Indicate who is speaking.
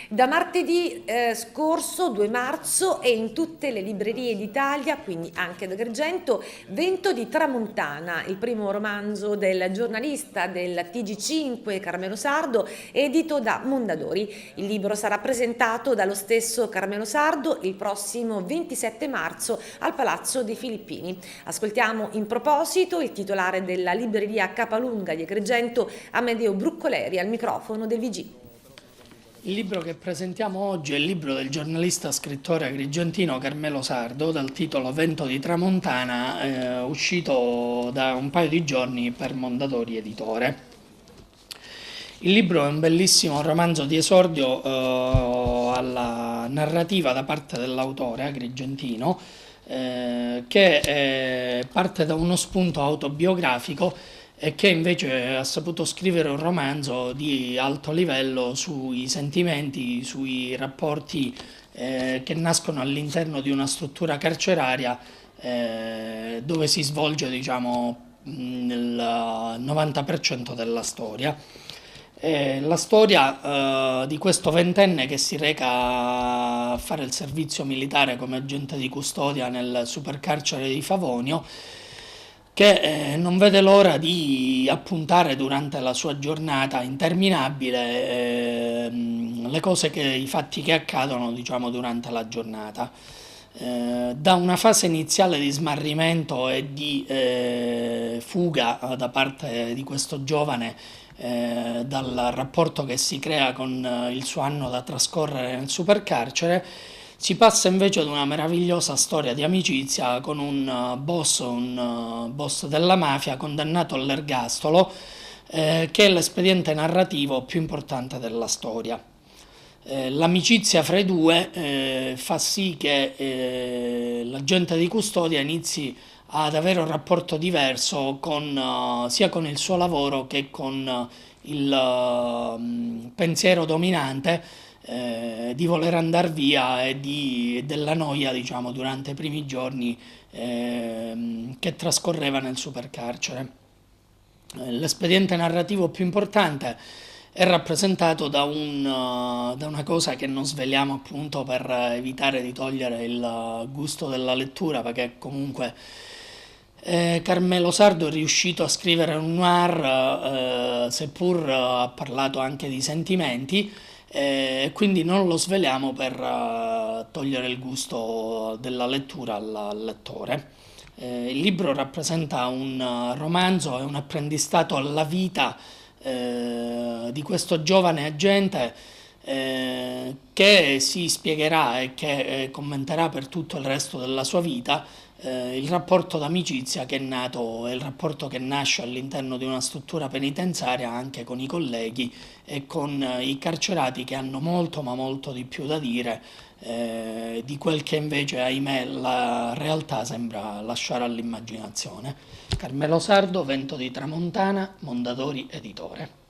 Speaker 1: Da martedì scorso, 2 marzo, è in tutte le librerie d'Italia, quindi anche ad Agrigento, Vento di Tramontana, il primo romanzo del giornalista del TG5 Carmelo Sardo, edito da Mondadori. Il libro sarà presentato dallo stesso Carmelo Sardo il prossimo 27 marzo al Palazzo dei Filippini. Ascoltiamo in proposito il titolare della libreria Capalunga di Agrigento, Amedeo Bruccoleri, al microfono del VG.
Speaker 2: Il libro che presentiamo oggi è il libro del giornalista scrittore agrigentino Carmelo Sardo dal titolo Vento di Tramontana, uscito da un paio di giorni per Mondadori Editore. Il libro è un bellissimo romanzo di esordio alla narrativa da parte dell'autore agrigentino, che parte da uno spunto autobiografico e che invece ha saputo scrivere un romanzo di alto livello sui sentimenti, sui rapporti che nascono all'interno di una struttura carceraria dove si svolge, diciamo, il 90% della storia. La storia di questo ventenne che si reca a fare il servizio militare come agente di custodia nel supercarcere di Favonio, che non vede l'ora di appuntare durante la sua giornata interminabile le cose i fatti che accadono, diciamo, durante la giornata. Da una fase iniziale di smarrimento e di fuga da parte di questo giovane dal rapporto che si crea con il suo anno da trascorrere nel supercarcere, si passa invece ad una meravigliosa storia di amicizia con un boss della mafia condannato all'ergastolo, che è l'espediente narrativo più importante della storia. L'amicizia fra i due fa sì che l'agente di custodia inizi ad avere un rapporto diverso sia con il suo lavoro che con il pensiero dominante di voler andare via e della noia, diciamo, durante i primi giorni che trascorreva nel supercarcere. L'espediente narrativo più importante è rappresentato da una cosa che non sveliamo, appunto, per evitare di togliere il gusto della lettura, perché comunque Carmelo Sardo è riuscito a scrivere un noir, seppur ha parlato anche di sentimenti, quindi non lo sveliamo per togliere il gusto della lettura al lettore. Il libro rappresenta un romanzo e un apprendistato alla vita di questo giovane agente che si spiegherà e che commenterà per tutto il resto della sua vita il rapporto d'amicizia che è nato e il rapporto che nasce all'interno di una struttura penitenziaria anche con i colleghi e con i carcerati, che hanno molto ma molto di più da dire di quel che invece, ahimè, la realtà sembra lasciare all'immaginazione. Carmelo Sardo, Vento di Tramontana, Mondadori Editore.